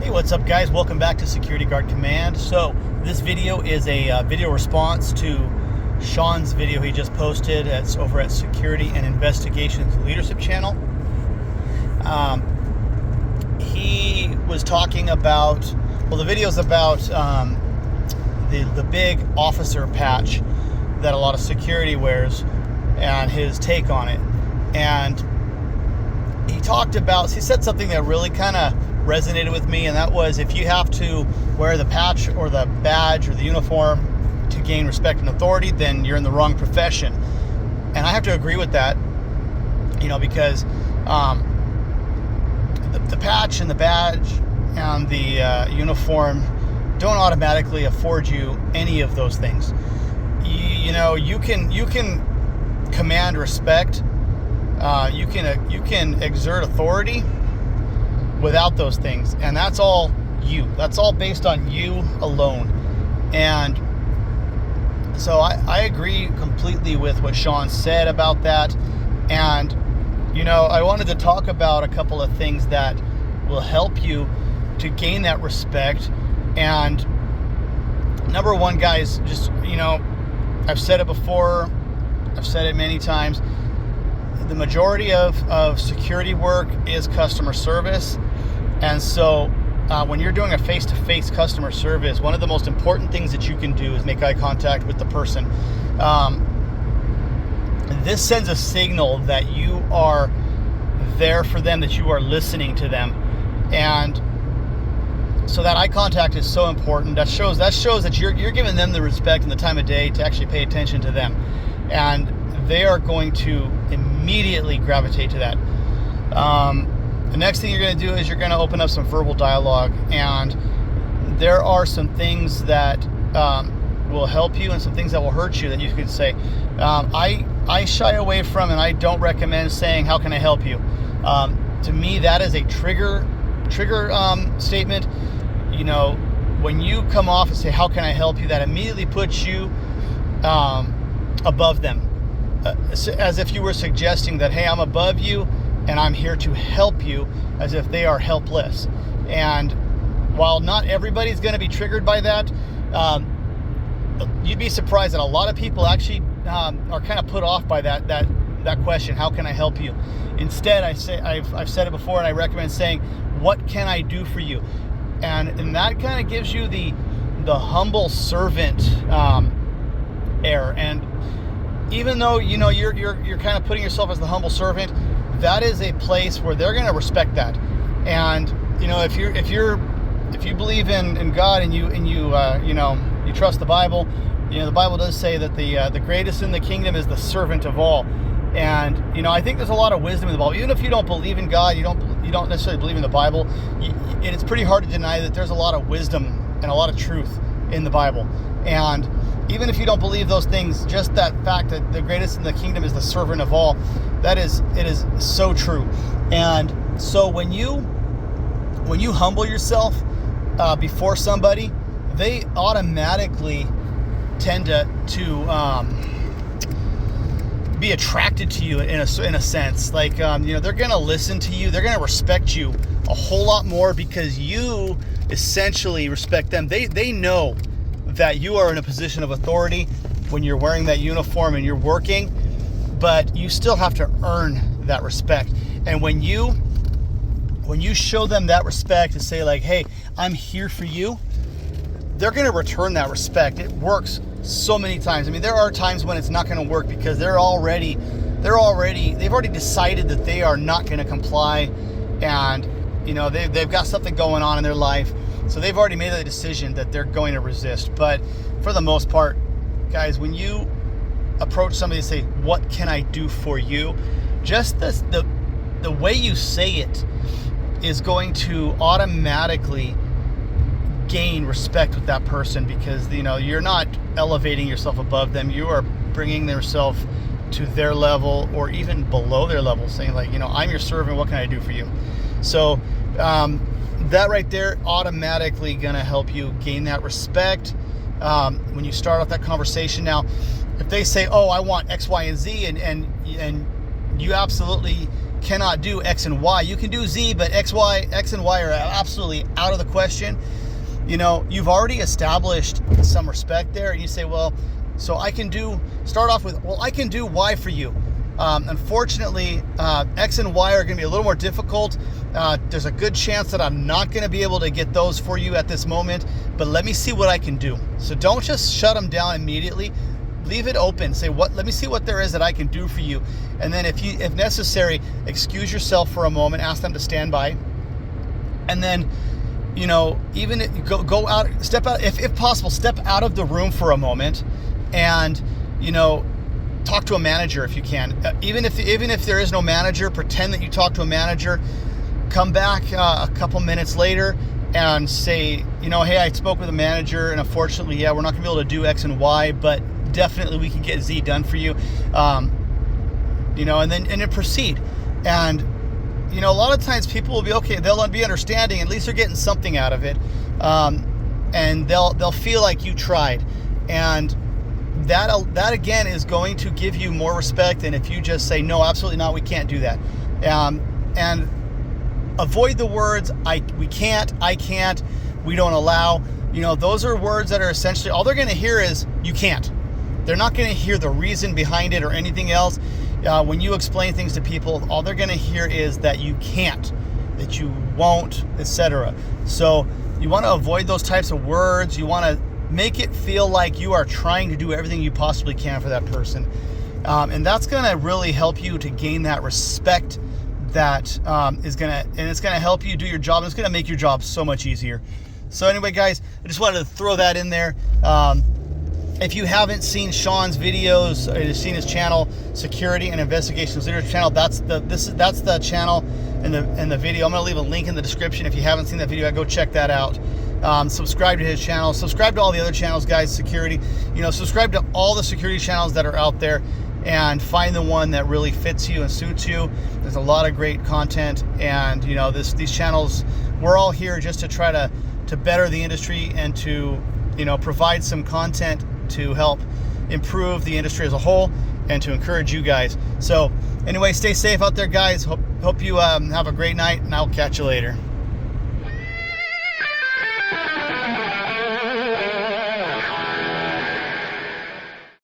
Hey, what's up guys? Welcome back to Security Guard Command. So this video is a video response to Sean's video he just posted. It's over at Security and Investigations Leadership channel. He was talking about, well, the video is about the big officer patch that a lot of security wears and his take on it. And he said something that really kind of resonated with me, and that was, if you have to wear the patch or the badge or the uniform to gain respect and authority, then you're in the wrong profession. And I have to agree with that, because the patch and the badge and the uniform don't automatically afford you any of those things. You can command respect, you can exert authority without those things, and that's all based on you alone. And so I agree completely with what Sean said about that. And I wanted to talk about a couple of things that will help you to gain that respect. And number one, guys, just I've said it before, I've said it many times, the majority of security work is customer service. And so when you're doing a face-to-face customer service, one of the most important things that you can do is make eye contact with the person. This sends a signal that you are there for them, that you are listening to them. And so that eye contact is so important. That shows that you're giving them the respect and the time of day to actually pay attention to them. And they are going to immediately gravitate to that. The next thing you're going to do is you're going to open up some verbal dialogue, and there are some things that will help you and some things that will hurt you that you can say. I shy away from, and I don't recommend saying, "How can I help you?" To me, that is a trigger statement. When you come off and say, "How can I help you?" that immediately puts you above them, as if you were suggesting that, "Hey, I'm above you and I'm here to help you," as if they are helpless. And while not everybody's going to be triggered by that, you'd be surprised that a lot of people actually are kind of put off by that question, "How can I help you?" Instead, I've said it before, and I recommend saying, "What can I do for you?" And that kind of gives you the humble servant air. And even though you're kind of putting yourself as the humble servant, that is a place where they're going to respect that. And if you believe in God and you trust the Bible, the Bible does say that the greatest in the kingdom is the servant of all. And I think there's a lot of wisdom in the Bible. Even if you don't believe in God, you don't necessarily believe in the Bible, it's pretty hard to deny that there's a lot of wisdom and a lot of truth in the Bible. And even if you don't believe those things, just that fact that the greatest in the kingdom is the servant of all, it is so true. And so when you humble yourself before somebody, they automatically tend to be attracted to you in a sense. Like they're going to listen to you, they're going to respect you a whole lot more because you essentially respect them. They know that you are in a position of authority when you're wearing that uniform and you're working, but you still have to earn that respect. And when you show them that respect and say, like, "Hey, I'm here for you," they're going to return that respect. It works so many times. I mean, there are times when it's not going to work because they've already decided that they are not going to comply, and they've got something going on in their life. So they've already made the decision that they're going to resist. But for the most part, guys, when you approach somebody and say, "What can I do for you?" just the way you say it is going to automatically gain respect with that person, because you're not elevating yourself above them. You are bringing yourself to their level or even below their level, saying, like, "I'm your servant. What can I do for you?" So that right there automatically going to help you gain that respect when you start off that conversation. Now, if they say, "Oh, I want X, Y, and Z," and you absolutely cannot do X and Y. You can do Z, but X and Y are absolutely out of the question. You know, you've already established some respect there, and you say, well, so I can start off with, well, I can do Y for you. Unfortunately, X and Y are going to be a little more difficult. There's a good chance that I'm not going to be able to get those for you at this moment, but let me see what I can do. So don't just shut them down immediately. Leave it open. Say, let me see what there is that I can do for you. And then if necessary, excuse yourself for a moment, ask them to stand by. And then, you know, even go out, step out, if possible, step out of the room for a moment and, you know, talk to a manager if you can. Even if there is no manager, pretend that you talk to a manager. Come back a couple minutes later and say, you know, hey, I spoke with a manager, and unfortunately, yeah, we're not gonna be able to do X and Y, but definitely we can get Z done for you. You know, and then proceed. And you know, a lot of times people will be okay. They'll be understanding. At least they're getting something out of it, and they'll feel like you tried. And that again is going to give you more respect than if you just say, no, absolutely not, we can't do that. And avoid the words we can't, I can't, we don't allow. You know, those are words that are essentially, all they're going to hear is you can't. They're not going to hear the reason behind it or anything else. When you explain things to people, all they're going to hear is that you can't, that you won't, etc. So you want to avoid those types of words. You want to make it feel like you are trying to do everything you possibly can for that person. And that's going to really help you to gain that respect that it's going to help you do your job. And it's going to make your job so much easier. So anyway, guys, I just wanted to throw that in there. If you haven't seen Sean's videos, or you've seen his channel, Security and Investigations Leadership channel, that's the channel in the video. I'm going to leave a link in the description. If you haven't seen that video, go check that out. Subscribe to his channel. Subscribe to all the other channels, guys. Security, you know, subscribe to all the security channels that are out there, and find the one that really fits you and suits you. There's a lot of great content, and you know, these channels, we're all here just to try to better the industry and to, you know, provide some content to help improve the industry as a whole and to encourage you guys. So anyway, stay safe out there, guys. Hope you have a great night, and I'll catch you later.